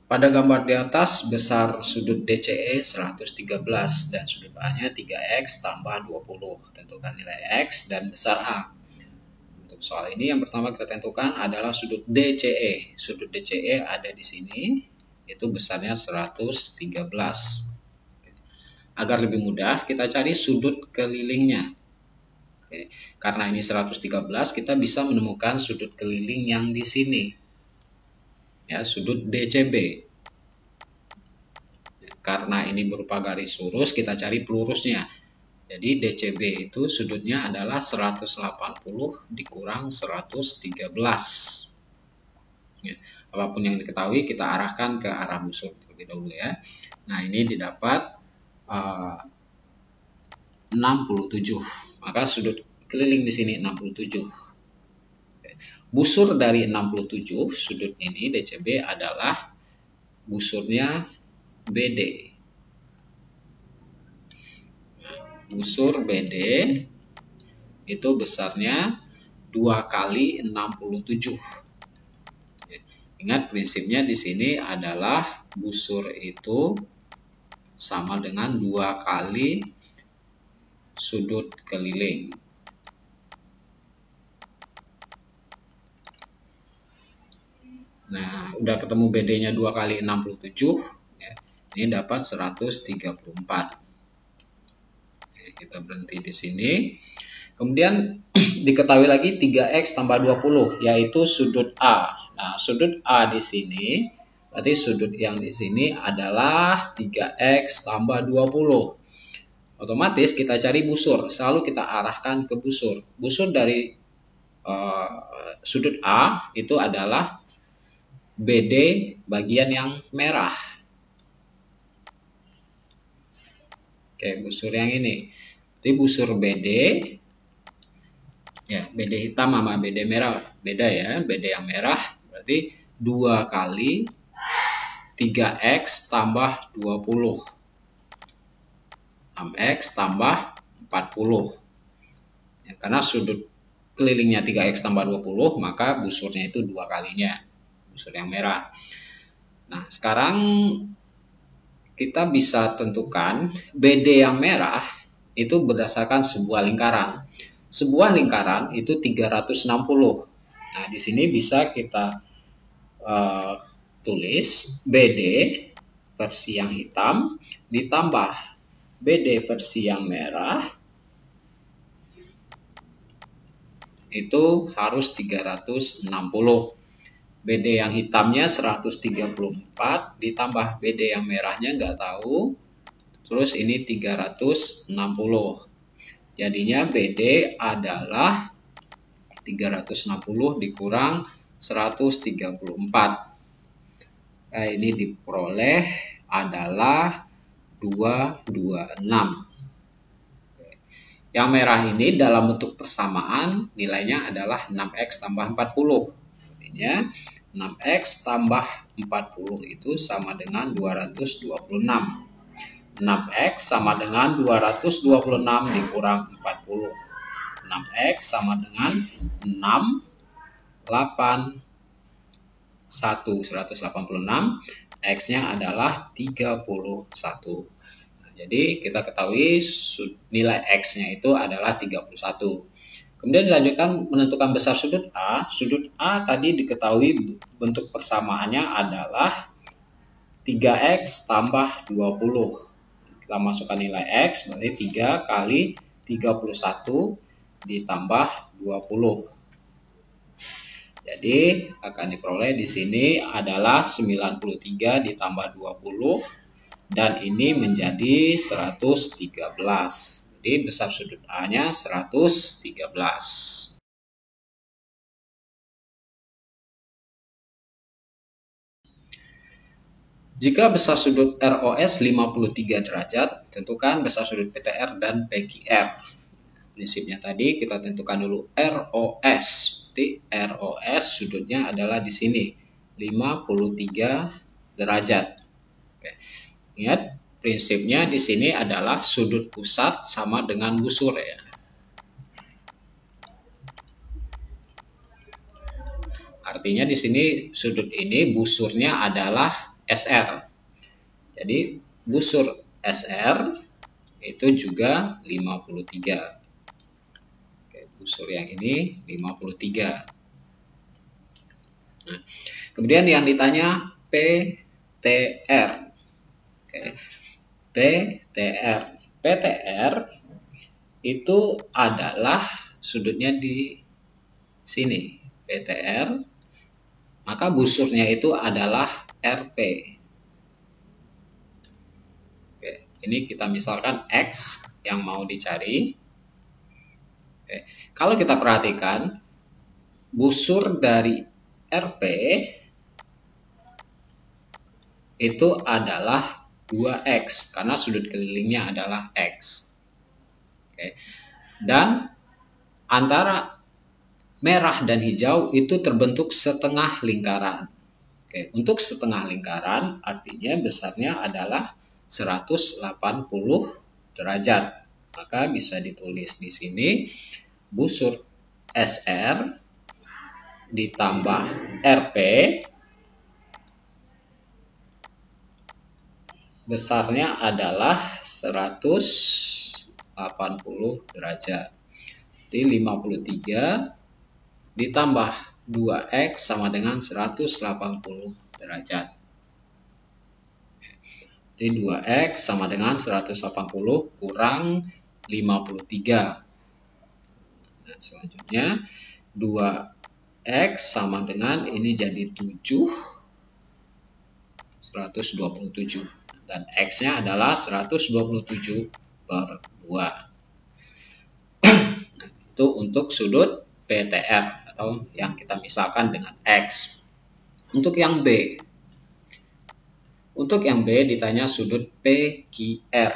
Pada gambar di atas, besar sudut DCE 113 dan sudut A-nya 3X tambah 20. Tentukan nilai X dan besar A. Untuk soal ini yang pertama kita tentukan adalah sudut DCE. Sudut DCE ada di sini, itu besarnya 113. Agar lebih mudah, kita cari sudut kelilingnya. Oke. Karena ini 113, kita bisa menemukan sudut keliling yang di sini. Ya, sudut DCB. Karena ini berupa garis lurus, kita cari pelurusnya. Jadi DCB itu sudutnya adalah 180 dikurang 113. Ya, apapun yang diketahui kita arahkan ke arah busur terlebih dahulu ya. Nah, ini didapat 67. Maka sudut keliling di sini 67. Busur dari 67 sudut ini DCB adalah busurnya BD. Busur BD itu besarnya 2 kali 67. Ingat prinsipnya di sini adalah busur itu sama dengan 2 kali sudut keliling. Nah, udah ketemu BD-nya 2 kali 67, ya, ini dapat 134. Oke, kita berhenti di sini. Kemudian diketahui lagi 3X tambah 20, yaitu sudut A. Nah, sudut A di sini, berarti sudut yang di sini adalah 3X tambah 20. Otomatis kita cari busur, selalu kita arahkan ke busur. Busur dari sudut A itu adalah BD bagian yang merah. Oke, busur yang ini. Jadi busur BD, ya BD hitam sama BD merah beda ya. BD yang merah berarti 2 kali 3X tambah 20. 6X tambah 40. Ya, karena sudut kelilingnya 3X tambah 20, maka busurnya itu 2 kalinya. Busur yang merah. Nah, sekarang kita bisa tentukan BD yang merah itu berdasarkan sebuah lingkaran. Sebuah lingkaran itu 360. Nah, di sini bisa kita tulis BD versi yang hitam ditambah BD versi yang merah itu harus 360. BD yang hitamnya 134 ditambah BD yang merahnya nggak tahu, terus ini 360. Jadinya BD adalah 360 dikurang 134. Nah, ini diperoleh adalah 226. Yang merah ini dalam bentuk persamaan nilainya adalah 6X tambah 40. Artinya 6X tambah 40 itu sama dengan 226. 6X sama dengan 226 dikurang 40. 6X sama dengan 186. X-nya adalah 31. Nah, jadi kita ketahui nilai X-nya itu adalah 31. Kemudian dilanjutkan menentukan besar sudut A. Sudut A tadi diketahui bentuk persamaannya adalah 3X tambah 20. Kita masukkan nilai X, berarti 3 kali 31 ditambah 20. Jadi akan diperoleh di sini adalah 93 ditambah 20 dan ini menjadi 113. Jadi besar sudut A-nya 113. Jika besar sudut ROS 53 derajat, tentukan besar sudut PTR dan PQR. Prinsipnya tadi kita tentukan dulu ROS. Jadi ROS sudutnya adalah di sini 53 derajat. Oke. Ingat, prinsipnya di sini adalah sudut pusat sama dengan busur ya. Artinya di sini sudut ini busurnya adalah SR. Jadi busur SR itu juga 53. Oke, busur yang ini 53. Nah, kemudian yang ditanya PTR. Oke, PTR. PTR itu adalah sudutnya di sini. PTR, maka busurnya itu adalah RP. Oke, ini kita misalkan X yang mau dicari. Oke, kalau kita perhatikan, busur dari RP itu adalah 2X karena sudut kelilingnya adalah X. Oke. Dan antara merah dan hijau itu terbentuk setengah lingkaran. Oke. Untuk setengah lingkaran artinya besarnya adalah 180 derajat. Maka bisa ditulis di sini busur SR ditambah RP besarnya adalah 180 derajat. Jadi 53 ditambah 2X sama dengan 180 derajat. Jadi 2X sama dengan 180 kurang 53. Nah, selanjutnya 2X sama dengan ini jadi 127. Dan X-nya adalah 127 per 2. Nah, itu untuk sudut PTR atau yang kita misalkan dengan X. Untuk yang B. Untuk yang B ditanya sudut PQR.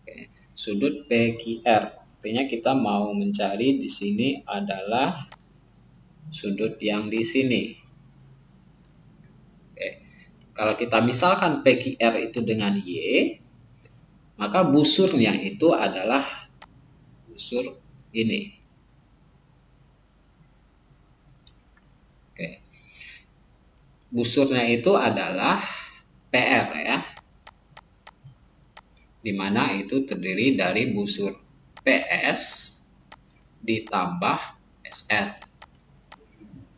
Oke, sudut PQR. Artinya kita mau mencari di sini adalah sudut yang di sini. Kalau kita misalkan PQR itu dengan Y, maka busurnya itu adalah busur ini. Oke. Busurnya itu adalah PR ya. Dimana itu terdiri dari busur PS ditambah SR.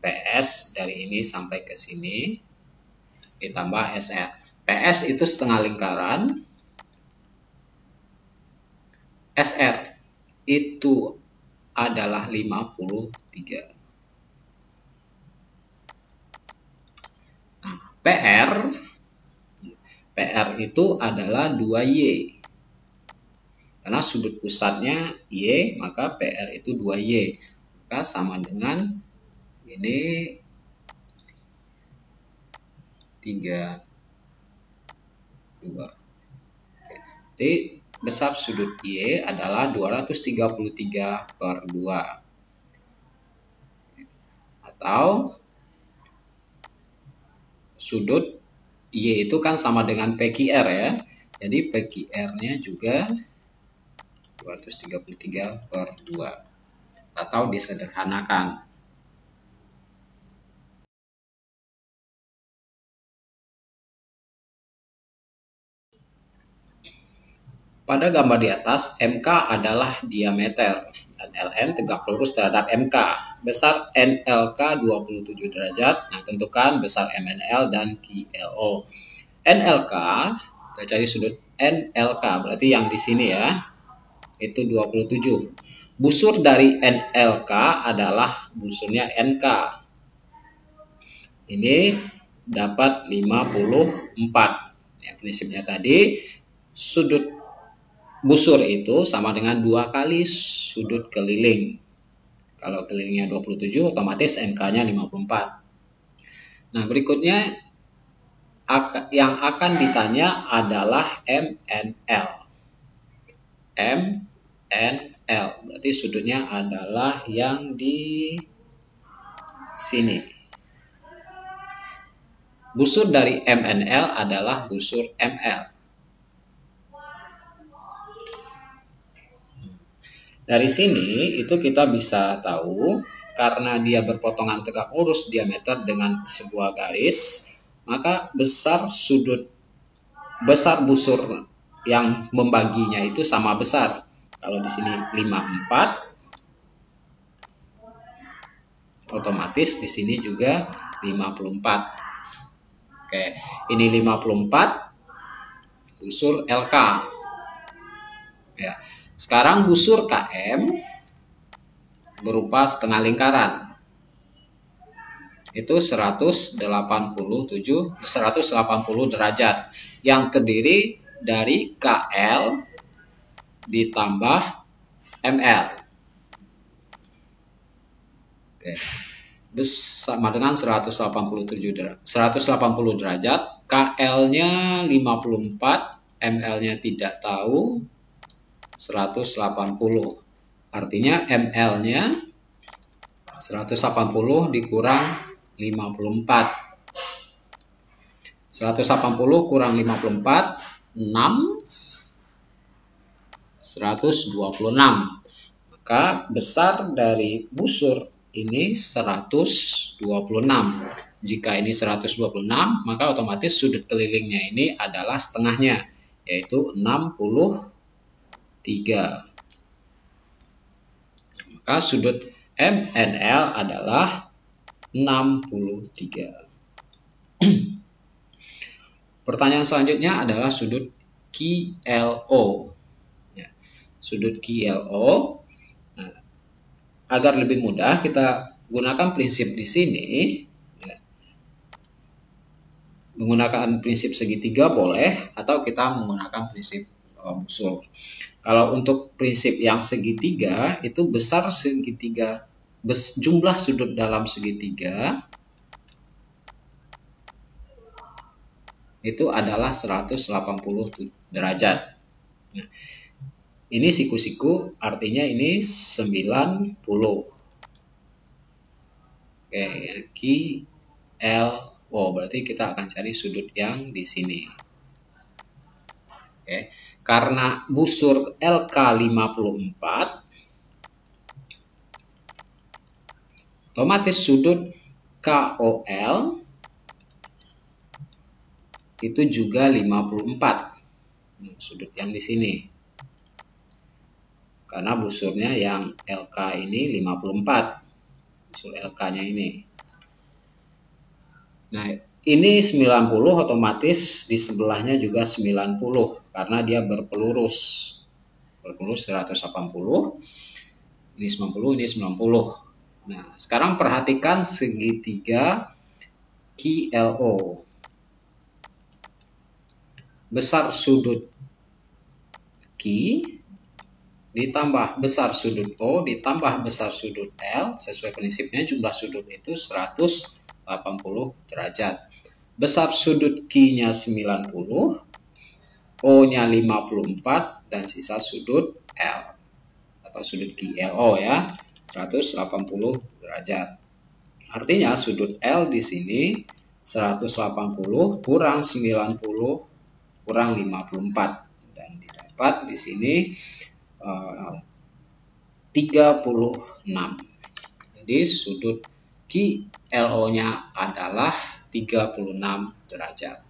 PS dari ini sampai ke sini ditambah SR. PS itu setengah lingkaran. SR itu adalah 53. Nah, PR itu adalah 2Y. Karena sudut pusatnya Y, maka PR itu 2Y. Maka sama dengan ini 3, 2. Jadi besar sudut Y adalah 233 per 2. Atau sudut Y itu kan sama dengan PQR ya. Jadi PQR-nya juga 233 per 2. Atau disederhanakan. Pada gambar di atas, MK adalah diameter dan LM tegak lurus terhadap MK. Besar NLK 27 derajat. Nah, tentukan besar MNL dan QLO. NLK, kita cari sudut NLK, berarti yang di sini ya, itu 27. Busur dari NLK adalah busurnya NK. Ini dapat 54. Ya, prinsipnya tadi, sudut busur itu sama dengan 2 kali sudut keliling. Kalau kelilingnya 27, otomatis NK-nya 54. Nah, berikutnya yang akan ditanya adalah MNL. MNL, berarti sudutnya adalah yang di sini. Busur dari MNL adalah busur ML. Dari sini itu kita bisa tahu karena dia berpotongan tegak lurus diameter dengan sebuah garis, maka besar busur yang membaginya itu sama besar. Kalau di sini 54, otomatis di sini juga 54. Oke, ini 54 busur LK. Ya. Sekarang busur KM berupa setengah lingkaran. Itu 180 derajat yang terdiri dari KL ditambah ML. Oke. Sama dengan 180 derajat, KL-nya 54, ML-nya tidak tahu, 180. Artinya ML-nya 180 dikurang 54. 180 kurang 54, 6, 126. Maka besar dari busur ini 126. Jika ini 126, maka otomatis sudut kelilingnya ini adalah setengahnya, yaitu 63. Maka sudut MNL adalah 63. Pertanyaan selanjutnya adalah sudut QLO. Ya, sudut QLO. Nah, agar lebih mudah kita gunakan prinsip di sini. Ya. Menggunakan prinsip segitiga boleh, atau kita menggunakan prinsip busur. Kalau untuk prinsip yang segitiga itu besar segitiga, jumlah sudut dalam segitiga itu adalah 180 derajat. Nah, ini siku-siku, artinya ini 90. Oke, QLO berarti kita akan cari sudut yang di sini. Oke, karena busur LK 54, otomatis sudut KOL itu juga 54. Sudut yang di sini. Karena busurnya yang LK ini 54. Busur LK-nya ini. Nah, ini 90, otomatis di sebelahnya juga 90 karena dia berpelurus. Berpelurus 180. Ini 90, ini 90. Nah, sekarang perhatikan segitiga QLO. Besar sudut Q ditambah besar sudut O ditambah besar sudut L, sesuai prinsipnya jumlah sudut itu 180 derajat. Besar sudut Q-nya 90, O-nya 54, dan sisa sudut L atau sudut QLO ya, 180 derajat. Artinya sudut L di sini 180 kurang 90 kurang 54, dan didapat di sini 36. Jadi sudut QLO-nya adalah 36 derajat.